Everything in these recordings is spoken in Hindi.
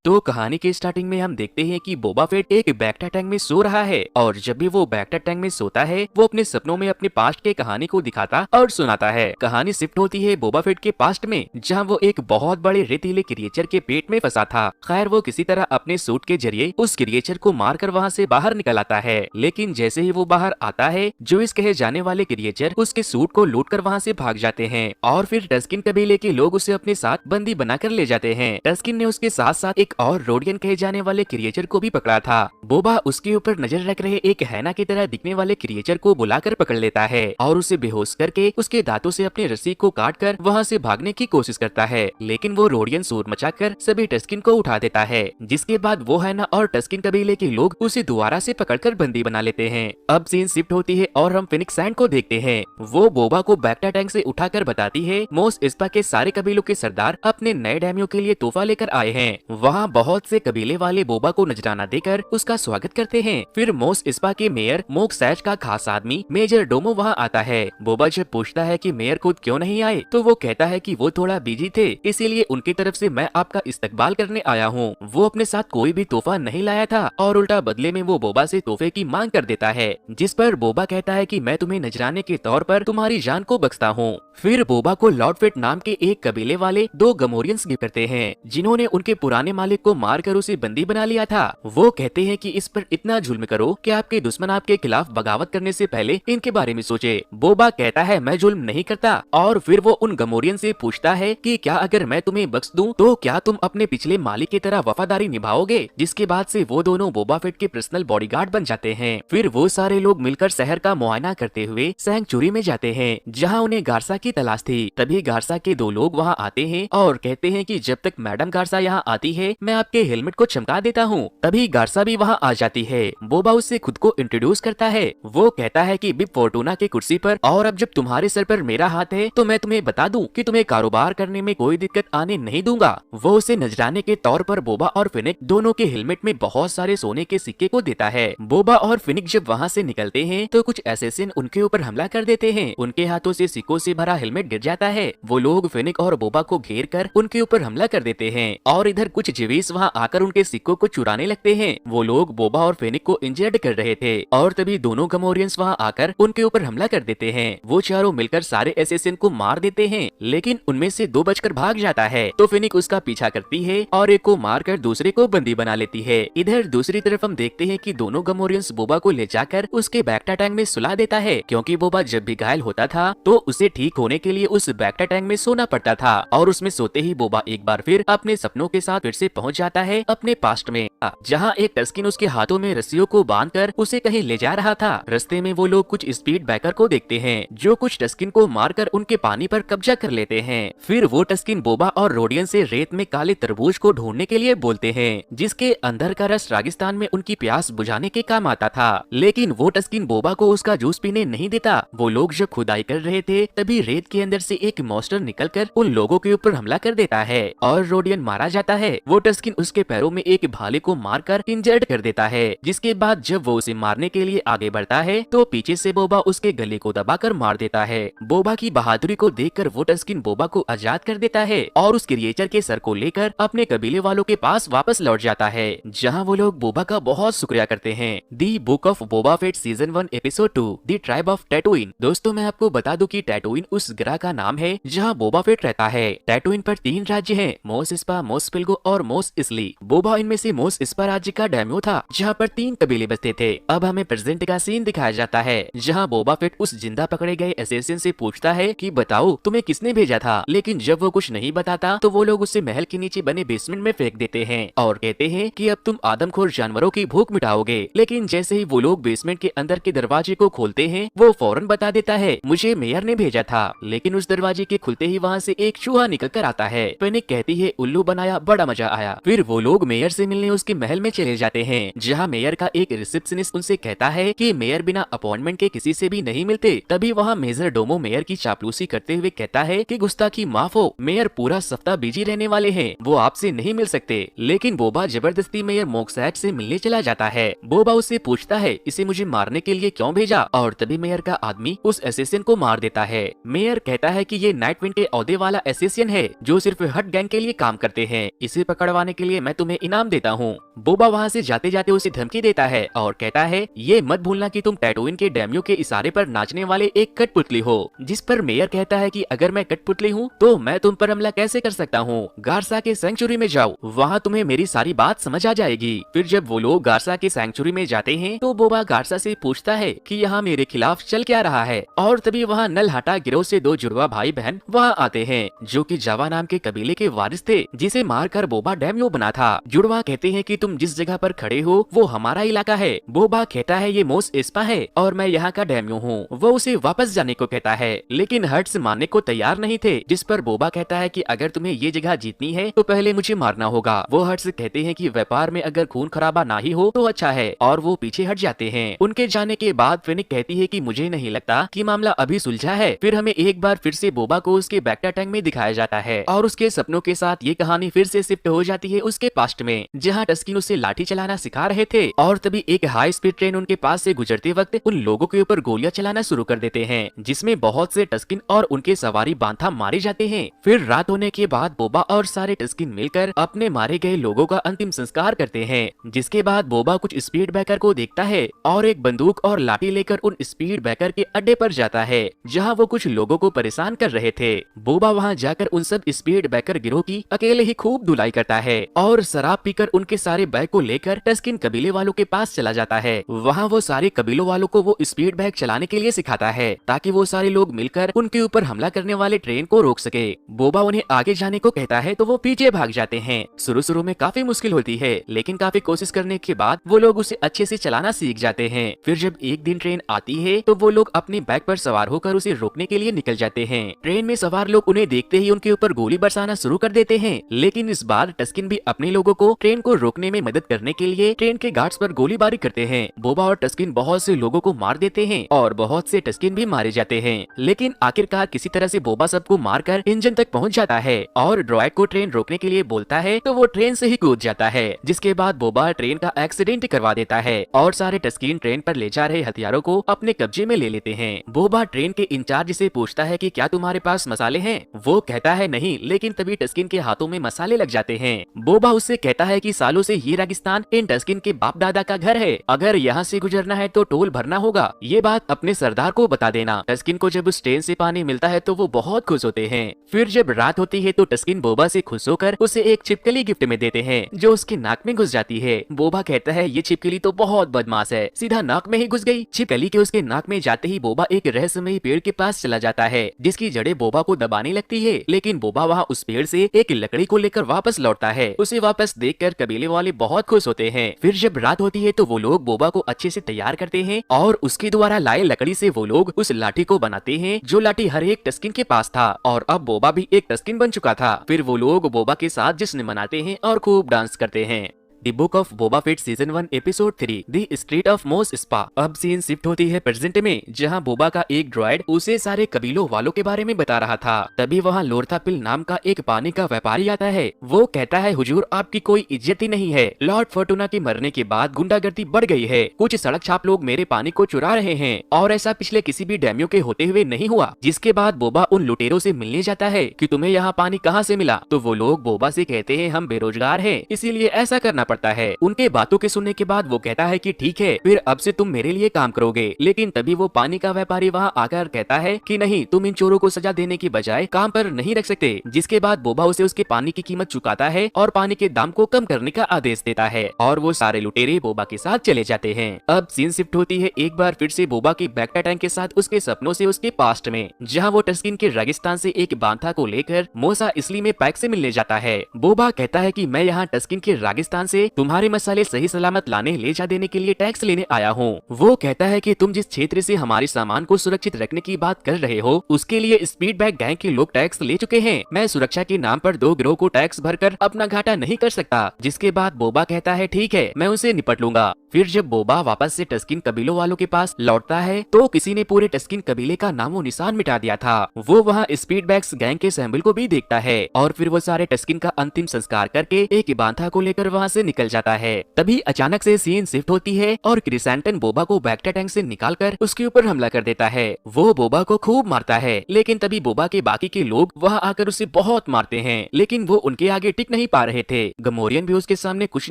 तो कहानी के स्टार्टिंग में हम देखते हैं कि बोबा फेट एक बैक्टा टैंक में सो रहा है और जब भी वो बैक्टा टैंक में सोता है वो अपने सपनों में अपने पास्ट के कहानी को दिखाता और सुनाता है। कहानी शिफ्ट होती है बोबा फेट के पास्ट में, जहां वो एक बहुत बड़े रेतीले क्रिएचर के पेट में फंसा था। खैर वो किसी तरह अपने सूट के जरिए उस क्रिएचर को मारकर वहां से बाहर निकल आता है, लेकिन जैसे ही वो बाहर आता है जोइस कहे जाने वाले क्रिएचर उसके सूट को लूट कर वहाँ से भाग जाते हैं और फिर टस्किन कबीले के लोग उसे अपने साथ बंदी बनाकर ले जाते हैं। टस्किन ने उसके साथ साथ एक और रोडियन कहे जाने वाले क्रिएचर को भी पकड़ा था। बोबा उसके ऊपर नजर रख रहे एक हैना की तरह दिखने वाले क्रिएचर को बुलाकर पकड़ लेता है और उसे बेहोश करके उसके दांतों से अपनी रस्सी को काटकर वहां से भागने की कोशिश करता है, लेकिन वो रोडियन शोर मचाकर सभी टस्किन को उठा देता है, जिसके बाद वो हैना और टस्किन कबीले के लोग उसे दोबारा से पकड़कर बंदी बना लेते हैं। अब सीन शिफ्ट होती है और हम फिनिक्स सैंड को देखते हैं। वो बोबा को बैक्टा टैंक से उठाकर बताती है मोस इस्पा के सारे कबीलों के सरदार अपने नए डैमियों के लिए तोहफा लेकर आए हैं। वहाँ बहुत से कबीले वाले बोबा को नजराना देकर उसका स्वागत करते हैं। फिर मोस इस्पा के मेयर मोक सैच का खास आदमी मेजर डोमो वहाँ आता है। बोबा जब पूछता है कि मेयर खुद क्यों नहीं आए तो वो कहता है कि वो थोड़ा बिजी थे, इसीलिए उनकी तरफ से मैं आपका इस्तकबाल करने आया हूँ। वो अपने साथ कोई भी तोहफा नहीं लाया था और उल्टा बदले में वो बोबा से तोहफे की मांग कर देता है, जिस पर बोबा कहता है कि मैं तुम्हें नजराने के तौर पर तुम्हारी जान को बख्शता हूँ। फिर बोबा को लॉर्ड फेट नाम के एक कबीले वाले 2 गमोरियंस गिफ्ट करते हैं, जिन्होंने उनके पुराने मालिक को मारकर उसे बंदी बना लिया था। वो कहते हैं कि इस पर इतना जुल्म करो कि आपके दुश्मन आपके खिलाफ बगावत करने से पहले इनके बारे में सोचे। बोबा कहता है मैं जुल्म नहीं करता और फिर वो उन गमोरियन से पूछता है कि क्या अगर मैं तुम्हें बख्श दूं तो क्या तुम अपने पिछले मालिक की तरह वफादारी निभाओगे, जिसके बाद से वो दोनों बोबा फेट के पर्सनल बॉडीगार्ड बन जाते हैं। फिर वो सारे लोग मिलकर शहर का मुआयना करते हुए सैंक्चुरी में जाते हैं, जहाँ उन्हें गार्सा की तलाश थी। तभी गार्सा के 2 लोग वहाँ आते हैं और कहते हैं कि जब तक मैडम गार्सा यहाँ आती है मैं आपके हेलमेट को चमका देता हूँ। तभी गार्सा भी वहाँ आ जाती है। बोबा उससे खुद को इंट्रोड्यूस करता है। वो कहता है कि बिग फोर्टूना की कुर्सी पर और अब जब तुम्हारे सर पर मेरा हाथ है तो मैं तुम्हें बता दूं कि तुम्हें कारोबार करने में कोई दिक्कत आने नहीं दूंगा। वो उसे नजराने के तौर पर बोबा और फिनिक दोनों के हेलमेट में बहुत सारे सोने के सिक्के को देता है। बोबा और फिनिक जब वहाँ से निकलते हैं तो कुछ एसेसिन उनके ऊपर हमला कर देते हैं। उनके हाथों से सिक्कों से भरा हेलमेट गिर जाता है। वो लोग फिनिक और बोबा को घेर कर उनके ऊपर हमला कर देते हैं और इधर कुछ जिवीस वहाँ आकर उनके सिक्कों को चुराने लगते हैं। वो लोग बोबा और फिनिक को इंजर्ड कर रहे थे और तभी दोनों गमोरियंस वहाँ आकर उनके ऊपर हमला कर देते हैं। वो चारों मिलकर सारे एसेसिन को मार देते हैं, लेकिन उनमें से 2 बचकर भाग जाता है तो फिनिक उसका पीछा करती है और एक को मारकर दूसरे को बंदी बना लेती है। इधर दूसरी तरफ हम देखते हैं कि दोनों गमोरियंस बोबा को ले जाकर उसके बैक्टा टैंक में सुला देता है, क्योंकि बोबा जब भी घायल होता था तो उसे ठीक होने के लिए उस बैक्टा टैंक में सोना पड़ता था और उसमें सोते ही बोबा एक बार फिर अपने सपनों के साथ फिर से पहुंच जाता है अपने पास्ट में, जहां एक टस्किन उसके हाथों में रस्सियों को बांधकर उसे कहीं ले जा रहा था। रास्ते में वो लोग कुछ स्पीड बैकर को देखते हैं जो कुछ टस्किन को मारकर उनके पानी पर कब्जा कर लेते हैं। फिर वो टस्किन बोबा और रोडियन से रेत में काले तरबूज को ढूंढने के लिए बोलते हैं, जिसके अंदर का रस रागिस्तान में उनकी प्यास बुझाने के काम आता था, लेकिन वो टस्किन बोबा को उसका जूस पीने नहीं देता। वो लोग जब खुदाई कर रहे थे तभी रेत के अंदर से एक मॉन्स्टर निकलकर उन लोगों के ऊपर हमला कर देता है और रोडियन मारा जाता है। वो टस्किन उसके पैरों में एक भाले को मारकर इंजर्ड कर देता है, जिसके बाद जब वो उसे मारने के लिए आगे बढ़ता है तो पीछे से बोबा उसके गले को दबाकर मार देता है। बोबा की बहादुरी को देखकर वो टस्किन बोबा को आजाद कर देता है और उस क्रिएचर के सर को लेकर अपने कबीले वालों के पास वापस लौट जाता है, जहां वो लोग बोबा का बहुत शुक्रिया करते हैं। The book of Boba Fett season 1 episode 2 the tribe of Tatooine. दोस्तों मैं आपको बता दूं कि टैटूइन उस ग्रह का नाम है जहां बोबा फेट रहता है। टैटूइन पर 3 राज्य हैं, मोस इस्पा, मोस पिल्गो और मोस इसली। बोबा इनमें से मोस इस्पा राज्य का डैम्यो था जहाँ पर 3 कबीले बसते थे। अब हमें प्रेजेंट का सीन दिखाया जाता है जहाँ बोबा फेट उस जिंदा पकड़े गए एसेसिन से पूछता है कि बताओ तुम्हें किसने भेजा था, लेकिन जब वो कुछ नहीं बताता तो वो लोग उसे महल के नीचे बने बेसमेंट में फेंक देते हैं और कहते हैं कि अब तुम आदमखोर जानवरों की भूख मिटाओगे। लेकिन जैसे ही वो लोग बेसमेंट के अंदर के दरवाजे को खोलते हैं वो फौरन बता देता है मुझे मेयर ने भेजा था, लेकिन उस दरवाजे के खुलते ही वहाँ से एक चूहा निकल कर आता है। फिनिक कहती है उल्लू बनाया बड़ा मजा दिखाया। फिर वो लोग मेयर से मिलने उसके महल में चले जाते हैं, जहाँ मेयर का एक रिसेप्शनिस्ट उनसे कहता है कि मेयर बिना अपॉइंटमेंट के किसी से भी नहीं मिलते। तभी वहाँ मेजर डोमो मेयर की चापलूसी करते हुए कहता है कि गुस्ताखी माफ हो, मेयर पूरा सप्ताह बिजी रहने वाले हैं, वो आपसे नहीं मिल सकते। लेकिन बोबा जबरदस्ती मेयर मोक्सैट से मिलने चला जाता है। बोबा उससे पूछता है इसे मुझे मारने के लिए क्यों भेजा, और तभी मेयर का आदमी उस एसेसियन को मार देता है। मेयर कहता है कि ये नाइट विंड के औहदे वाला एसेसियन है जो सिर्फ हट गैंग के लिए काम करते हैं, इसे पकड़वाने के लिए मैं तुम्हें इनाम देता हूँ। बोबा वहाँ से जाते जाते उसे धमकी देता है और कहता है ये मत भूलना कि तुम टैटूइन के डैमियो के इशारे पर नाचने वाले एक कठपुतली हो। जिस पर मेयर कहता है कि अगर मैं कठपुतली हूँ तो मैं तुम पर हमला कैसे कर सकता हूँ, गार्सा के सैंक्चुरी में जाओ, वहाँ तुम्हें मेरी सारी बात समझ आ जाएगी। फिर जब वो लोग गार्सा के सैंक्चुरी में जाते हैं तो बोबा गार्सा से पूछता है कि यहाँ मेरे खिलाफ चल क्या रहा है, और तभी वहाँ नलहाटा गिरोह से दो जुड़वा भाई बहन वहाँ आते हैं जो कि जावा नाम के कबीले के वारिस थे, जिसे मारकर बोबा डैमियो बना था। जुड़वा कहते हैं कि तुम जिस जगह पर खड़े हो वो हमारा इलाका है। बोबा कहता है ये मोस एस्पा है और मैं यहाँ का डैमियो हूँ। वो उसे वापस जाने को कहता है, लेकिन हर्ट्स मानने को तैयार नहीं थे। जिस पर बोबा कहता है कि अगर तुम्हें ये जगह जीतनी है तो पहले मुझे मारना होगा। वो हर्ट्स कहते हैं कि व्यापार में अगर खून खराबा ना ही हो तो अच्छा है, और वो पीछे हट जाते हैं। उनके जाने के बाद फेनिक कहती है कि मुझे नहीं लगता कि मामला अभी सुलझा है। फिर हमें एक बार फिर से बोबा को उसके बैक्टा टैंक में दिखाया जाता है और उसके सपनों के साथ ये कहानी फिर से शिफ्ट हो जाती है उसके पास्ट में, जहाँ टस्किन उसे लाठी चलाना सिखा रहे थे। और तभी एक हाई स्पीड ट्रेन उनके पास से गुजरते वक्त उन लोगों के ऊपर गोलियां चलाना शुरू कर देते हैं, जिसमें बहुत से टस्किन और उनके सवारी बांथा मारे जाते हैं। फिर रात होने के बाद बोबा और सारे टस्किन मिलकर अपने मारे गए लोगों का अंतिम संस्कार करते हैं। जिसके बाद बोबा कुछ स्पीड ब्रेकर को देखता है और एक बंदूक और लाठी लेकर उन स्पीड ब्रेकर के अड्डे पर जाता है, जहां वो कुछ लोगों को परेशान कर रहे थे। बोबा वहां जाकर उन सब स्पीड ब्रेकर गिरोह की अकेले ही खूब धुलाई करता है और शराब पीकर उनके सारे बैग को लेकर टस्किन कबीले वालों के पास चला जाता है। वहाँ वो सारे कबीलों वालों को वो स्पीड बैग चलाने के लिए सिखाता है ताकि वो सारे लोग मिलकर उनके ऊपर हमला करने वाले ट्रेन को रोक सके। बोबा उन्हें आगे जाने को कहता है तो वो पीछे भाग जाते हैं। शुरू में काफी मुश्किल होती है, लेकिन काफी कोशिश करने के बाद वो लोग उसे अच्छे से चलाना सीख जाते हैं। फिर जब एक दिन ट्रेन आती है तो वो लोग अपने बैग पर सवार होकर उसे रोकने के लिए निकल जाते हैं। ट्रेन में सवार लोग उन्हें देखते ही उनके ऊपर गोली बरसाना शुरू कर देते हैं, लेकिन इस बार टस्किन भी अपने लोगों को ट्रेन को रोकने में मदद करने के लिए ट्रेन के गार्ड्स पर गोलीबारी करते हैं। बोबा और टस्किन बहुत से लोगों को मार देते हैं और बहुत से टस्किन भी मारे जाते हैं, लेकिन आखिरकार किसी तरह से बोबा सबको मारकर इंजन तक पहुंच जाता है और ड्रॉइड को ट्रेन रोकने के लिए बोलता है तो वो ट्रेन से ही कूद जाता है। जिसके बाद बोबा ट्रेन का एक्सीडेंट करवा देता है और सारे टस्किन ट्रेन पर ले जा रहे हथियारों को अपने कब्जे में ले लेते हैं। बोबा ट्रेन के इंचार्ज से पूछता है कि क्या तुम्हारे पास मसाले हैं? वो कहता है नहीं, लेकिन तभी टस्किन के हाथों में मसाले लग जाते हैं। बोबा उससे कहता है कि सालों से ये रेगिस्तान इन टस्किन के बाप दादा का घर है, अगर यहाँ से गुजरना है तो टोल भरना होगा, ये बात अपने सरदार को बता देना। टस्किन को जब उस ट्रेन से पानी मिलता है तो वो बहुत खुश होते हैं। फिर जब रात होती है तो टस्किन बोबा से खुश होकर उसे एक छिपकली गिफ्ट में देते हैं जो उसके नाक में घुस जाती है। बोबा कहता है ये छिपकली तो बहुत बदमाश है, सीधा नाक में ही घुस गई। छिपकली के उसके नाक में जाते ही बोबा एक रहस्यमयी पेड़ के पास चला जाता है जिसकी जड़ें बोबा को दबाने लगती है, लेकिन बोबा वहाँ उस पेड़ से एक लकड़ी को लेकर वापस लौटता है। उसे वापस देखकर कबीले वाले बहुत खुश होते हैं। फिर जब रात होती है तो वो लोग बोबा को अच्छे से तैयार करते हैं और उसके द्वारा लाए लकड़ी से वो लोग उस लाठी को बनाते हैं जो लाठी हर एक टस्किन के पास था, और अब बोबा भी एक टस्किन बन चुका था। फिर वो लोग बोबा के साथ जश्न मनाते हैं और खूब डांस करते हैं। The book of Boba Fett season 1 episode 3 the street of मोस स्पा। अब सीन शिफ्ट होती है प्रेजेंट में, जहां बोबा का एक ड्रॉइड उसे सारे कबीलों वालों के बारे में बता रहा था। तभी वहां लोर्थापिल नाम का एक पानी का व्यापारी आता है। वो कहता है हुजूर आपकी कोई इज्जत ही नहीं है, लॉर्ड फॉर्टूना के मरने के बाद गुंडागर्दी बढ़ गई है, कुछ सड़क छाप लोग मेरे पानी को चुरा रहे हैं और ऐसा पिछले किसी भी डैमियों के होते हुए नहीं हुआ। जिसके बाद बोबा उन लुटेरों से मिलने जाता है कि तुम्हें यहाँ पानी कहाँ से मिला, तो वो लोग बोबा से कहते हैं हम बेरोजगार हैं, इसीलिए ऐसा करना पड़ता है। उनके बातों के सुनने के बाद वो कहता है कि ठीक है, फिर अब से तुम मेरे लिए काम करोगे। लेकिन तभी वो पानी का व्यापारी वहाँ आकर कहता है कि नहीं, तुम इन चोरों को सजा देने की बजाय काम पर नहीं रख सकते। जिसके बाद बोबा उसे उसके पानी की कीमत चुकाता है और पानी के दाम को कम करने का आदेश देता है और वो सारे लुटेरे बोबा के साथ चले जाते हैं। अब सीन शिफ्ट होती है एक बार फिर से बोबा की बैक्टा टैंक के साथ उसके सपनों से उसके पास्ट में, जहाँ वो टस्किन के रेगिस्तान से एक बांथा को लेकर मोसा इसली में पैक से मिलने जाता है। बोबा कहता है कि मैं यहाँ टस्किन के रेगिस्तान से से तुम्हारे मसाले सही सलामत लाने ले जा देने के लिए टैक्स लेने आया हूँ। वो कहता है कि तुम जिस क्षेत्र से हमारे सामान को सुरक्षित रखने की बात कर रहे हो उसके लिए स्पीडबैक गैंग के लोग टैक्स ले चुके हैं। मैं सुरक्षा के नाम पर 2 गिरोह को टैक्स भरकर अपना घाटा नहीं कर सकता। जिसके बाद बोबा कहता है ठीक है, मैं उनसे निपट लूंगा। फिर जब बोबा वापस से टस्किन कबीलों वालों के पास लौटता है तो किसी ने पूरे टस्किन कबीले का नामो निशान मिटा दिया था। वो वहाँ स्पीडबैक्स गैंग के सैम्बल को भी देखता है और फिर वो सारे टस्किन का अंतिम संस्कार करके एक बांथा को लेकर वहाँ से निकल जाता है। तभी अचानक से सीन शिफ्ट होती है और क्रिसेंटन बोबा को बैक्टा टैंक से निकालकर उसके ऊपर हमला कर देता है। वो बोबा को खूब मारता है, लेकिन तभी बोबा के बाकी के लोग वहाँ आकर उसे बहुत मारते हैं, लेकिन वो उनके आगे टिक नहीं पा रहे थे। गमोरियन भी उसके सामने कुछ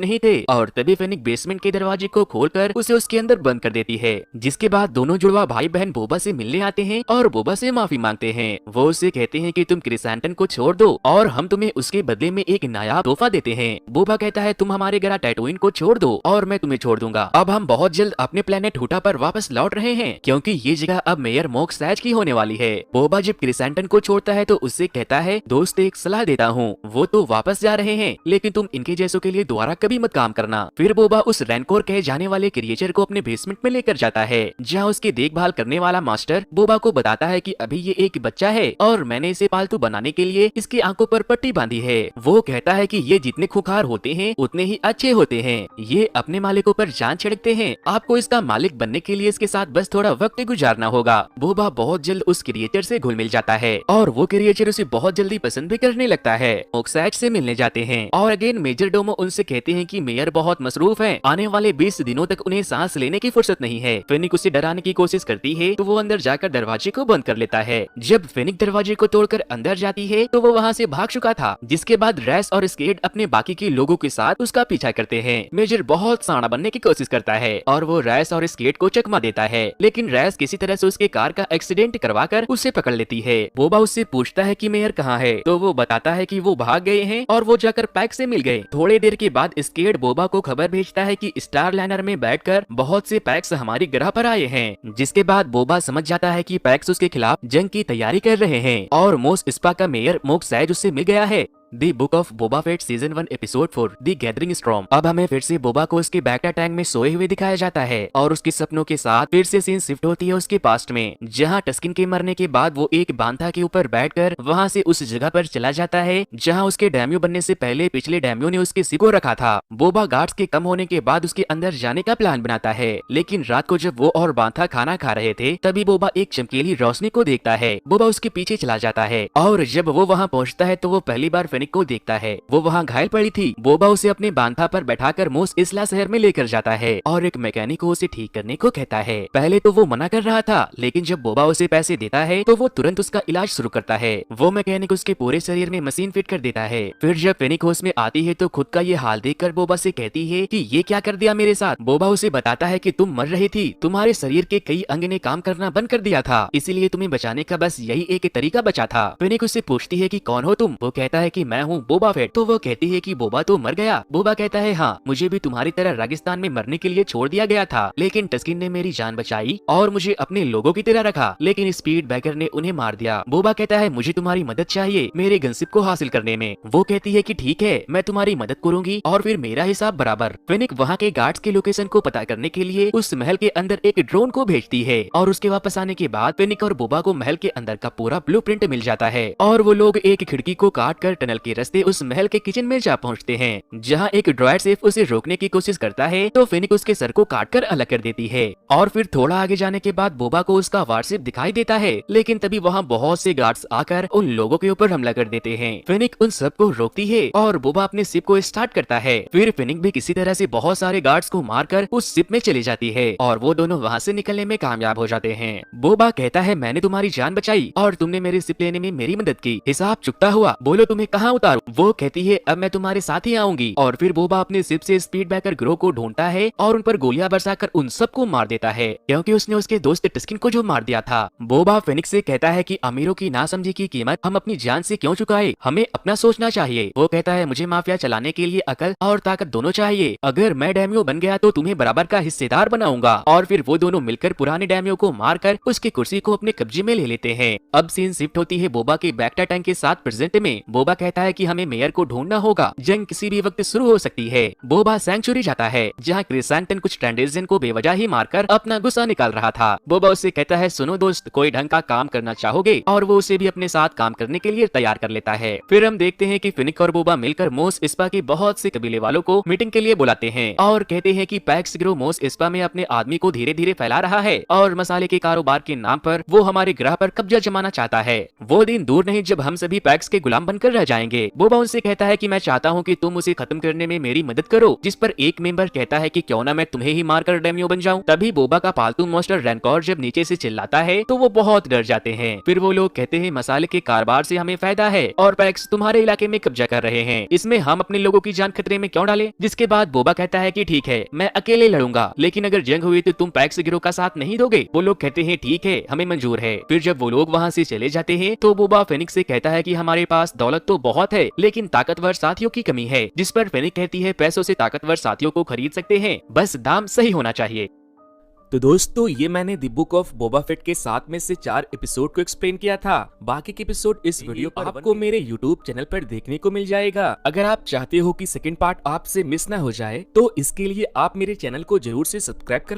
नहीं थे और तभी फेनिक बेसमेंट के दरवाजे को खोलकर उसे उसके अंदर बंद कर देती है। जिसके बाद दोनों जुड़वा भाई बहन बोबा से मिलने आते हैं और बोबा से माफी मांगते हैं। वो उसे कहते हैं कि तुम क्रिसेंटन को छोड़ दो और हम तुम्हें उसके बदले में एक नायाब तोहफा देते हैं। बोबा कहता है तुम हमारे ग्रह टैटूइन को छोड़ दो और मैं तुम्हें छोड़ दूंगा। अब हम बहुत जल्द अपने प्लेनेट हुटा पर वापस लौट रहे हैं क्योंकि ये जगह अब मेयर मोक सैज की होने वाली है। बोबा जब क्रिसेंटन को छोड़ता है तो उससे कहता है दोस्त एक सलाह देता हूँ, वो तो वापस जा रहे हैं लेकिन तुम इनके जैसों के लिए दोबारा कभी मत काम करना। फिर बोबा उस रैनकोर कहे जाने वाले क्रिएचर को अपने बेसमेंट में लेकर जाता है जहाँ उसकी देखभाल करने वाला मास्टर बोबा को बताता है कि अभी ये एक बच्चा है और मैंने इसे पालतू बनाने के लिए इसकी आंखों पर पट्टी बांधी है। वो कहता है कि ये जितने खुखार होते हैं उतने ही अच्छे होते हैं, ये अपने मालिकों पर जान छिड़कते हैं, आपको इसका मालिक बनने के लिए इसके साथ बस थोड़ा वक्त गुजारना होगा। बोबा बहुत जल्द उस क्रिएचर से घुल मिल जाता है और वो क्रिएचर उसे बहुत जल्दी पसंद भी करने लगता है। मोक्सैच से मिलने जाते हैं और अगेन मेजर डोमो उनसे कहते हैं कि मेयर बहुत मसरूफ है, आने वाले 20 दिनों तक उन्हें सांस लेने की फुर्सत नहीं है। फेनिक उसे डराने की कोशिश करती है तो वो अंदर जाकर दरवाजे को बंद कर लेता है। जब फेनिक दरवाजे को तोड़कर अंदर जाती है तो वो वहाँ से भाग चुका था। जिसके बाद रैस और स्केट अपने बाकी के लोगों के साथ उसका पीछा करते हैं। मेजर बहुत साड़ा बनने की कोशिश करता है और वो रैस और स्केट को चकमा देता है, लेकिन रैस किसी तरह से उसके कार का एक्सीडेंट करवाकर उसे पकड़ लेती है। बोबा उससे पूछता है कि मेयर कहाँ है तो वो बताता है कि वो भाग गए हैं और वो जाकर पैक से मिल गए। थोड़ी देर के बाद स्केट बोबा को खबर भेजता है कि स्टार लाइनर में बैठकर बहुत से पैक्स हमारी ग्रह पर आए हैं। जिसके बाद बोबा समझ जाता है कि पैक्स उसके खिलाफ जंग की तैयारी कर रहे हैं और मोस स्पा का मेयर मोक सैज उससे मिल गया है। The book of Boba Fett season 1 episode 4 the gathering storm. अब हमें फिर से बोबा को उसके बैक्टा टैंक में सोए हुए दिखाया जाता है और उसके सपनों के साथ फिर से सीन शिफ्ट होती है उसके पास्ट में, जहां टस्किन के मरने के बाद वो एक बांथा के ऊपर बैठकर वहां से उस जगह पर चला जाता है जहां उसके डैम्यो बनने से पहले पिछले डैम्यो ने उसके सिर को रखा था। बोबा गार्ड्स के कम होने के बाद उसके अंदर जाने का प्लान बनाता है, लेकिन रात को जब वो और बांथा खाना खा रहे थे तभी बोबा एक चमकीली रोशनी को देखता है। बोबा उसके पीछे चला जाता है और जब वो वहाँ पहुँचता है तो वो पहली बार फेनिक को देखता है। वो वहाँ घायल पड़ी थी। बोबा उसे अपने बांथा पर बैठाकर मोस इसला शहर में लेकर जाता है और एक मैकेनिक को उसे ठीक करने को कहता है। पहले तो वो मना कर रहा था, लेकिन जब बोबा उसे पैसे देता है तो वो तुरंत उसका इलाज शुरू करता है। वो मैकेनिक उसके पूरे शरीर में मशीन फिट कर देता है। फिर जब फेनिक होश में आती है तो खुद का ये हाल देखकर बोबा से कहती है कि ये क्या कर दिया मेरे साथ। बोबा उसे बताता है कि तुम मर रही थी, तुम्हारे शरीर के कई अंग ने काम करना बंद कर दिया था, इसीलिए तुम्हें बचाने का बस यही एक तरीका बचा था। फेनिक उससे पूछती है कि कौन हो तुम। वो कहता है कि मैं हूँ बोबा फेट। तो वो कहती है कि बोबा तो मर गया। बोबा कहता है हाँ, मुझे भी तुम्हारी तरह रेगिस्तान में मरने के लिए छोड़ दिया गया था, लेकिन टस्किन ने मेरी जान बचाई और मुझे अपने लोगों की तरह रखा, लेकिन स्पीड बैकर ने उन्हें मार दिया। बोबा कहता है मुझे तुम्हारी मदद चाहिए मेरे गनशिप को हासिल करने में। वो कहती है कि ठीक है, मैं तुम्हारी मदद करूंगी और फिर मेरा हिसाब बराबर। फेनिक वहाँ के गार्ड्स के लोकेशन को पता करने के लिए उस महल के अंदर एक ड्रोन को भेजती है और उसके वापस आने के बाद फेनिक और बोबा को महल के अंदर का पूरा ब्लूप्रिंट मिल जाता है और वो लोग एक खिड़की को काट कर टनल के रास्ते उस महल के किचन में जा पहुंचते हैं, जहां एक ड्रॉइड सेफ उसे रोकने की कोशिश करता है तो फेनिक उसके सर को काटकर अलग कर देती है। और फिर थोड़ा आगे जाने के बाद बोबा को उसका वारशिप दिखाई देता है, लेकिन तभी वहां बहुत से गार्ड्स आकर उन लोगों के ऊपर हमला कर देते हैं। फेनिक उन सबको रोकती है और बोबा अपने शिप को स्टार्ट करता है। फिर फेनिक भी किसी तरह से बहुत सारे गार्ड्स को मारकर उस शिप में चली जाती है और वो दोनों वहाँ से निकलने में कामयाब हो जाते हैं। बोबा कहता है मैंने तुम्हारी जान बचाई और तुमने मेरी शिप लेने में मेरी मदद की, हिसाब चुकता हुआ, बोलो तुम्हें कहाँ उतारूं। वो कहती है अब मैं तुम्हारे साथ ही आऊंगी। और फिर बोबा अपने शिप से स्पीड बैकर ग्रोह को ढूंढता है और उन पर गोलियां बरसाकर उन सबको मार देता है, क्योंकि उसने उसके दोस्त टस्किन को जो मार दिया था। बोबा फेनिक्स से कहता है कि अमीरों की नासमझी की कीमत हम अपनी जान से क्यों चुकाए, हमें अपना सोचना चाहिए। वो कहता है मुझे माफिया चलाने के लिए अकल और ताकत दोनों चाहिए, अगर मैं डैमियो बन गया तो तुम्हें बराबर का हिस्सेदार बनाऊंगा। और फिर वो दोनों मिलकर पुराने डैमियो को मारकर उसकी कुर्सी को अपने कब्जे में ले लेते हैं। अब सीन शिफ्ट होती है बोबा के बैक्टा टैंक के साथ प्रेजेंट में। बोबा कहता कहता है कि हमें मेयर को ढूंढना होगा, जंग किसी भी वक्त शुरू हो सकती है। बोबा सैंक्चुरी जाता है जहाँ क्रिसेंटन कुछ ट्रेंडेजियन को बेवजह ही मारकर अपना गुस्सा निकाल रहा था। बोबा उससे कहता है सुनो दोस्त, कोई ढंग का काम करना चाहोगे, और वो उसे भी अपने साथ काम करने के लिए तैयार कर लेता है। फिर हम देखते हैं कि फिनिक और बोबा मिलकर मोस इस्पा के बहुत से कबीले वालों को मीटिंग के लिए बुलाते हैं और कहते हैं कि पैक्स गिरोह मोस इस्पा में अपने आदमी को धीरे धीरे फैला रहा है और मसाले के कारोबार के नाम पर वो हमारे ग्रह पर कब्जा जमाना चाहता है। वो दिन दूर नहीं जब हम सभी पैक्स के गुलाम बनकर रह जाएंगे। बोबा उनसे कहता है कि मैं चाहता हूँ कि तुम उसे खत्म करने में मेरी मदद करो, जिस पर एक मेंबर कहता है कि क्यों ना मैं तुम्हें ही मारकर डेमियो बन जाऊं। तभी बोबा का पालतू मॉन्स्टर रैनकॉर जब नीचे से चिल्लाता है तो वो बहुत डर जाते हैं। फिर वो लोग कहते हैं मसाले के कारोबार से हमें फायदा है और पैक्स तुम्हारे इलाके में कब्जा कर रहे हैं, इसमें हम अपने लोगों की जान खतरे में क्यों डालें। जिसके बाद बोबा कहता है कि ठीक है मैं अकेले लड़ूंगा, लेकिन अगर जंग हुई तो तुम पैक्स गिरोह का साथ नहीं दोगे। वो लोग कहते हैं ठीक है हमें मंजूर है। फिर जब वो लोग वहाँ से चले जाते हैं तो बोबा फेनिक्स से कहता है कि हमारे पास दौलत तो बहुत है लेकिन ताकतवर साथियों की कमी है, जिस पर फेनिक्स कहती है पैसों से ताकतवर साथियों को खरीद सकते हैं, बस दाम सही होना चाहिए। तो दोस्तों ये मैंने the book of Boba fate के 7 में से 4 एपिसोड को एक्सप्लेन किया था। बाकी के एपिसोड इस वीडियो पर आपको मेरे YouTube चैनल पर देखने को मिल जाएगा। अगर आप चाहते हो कि सेकंड पार्ट आपसे मिस ना हो जाए तो इसके लिए आप मेरे चैनल को जरूर से सब्सक्राइब कर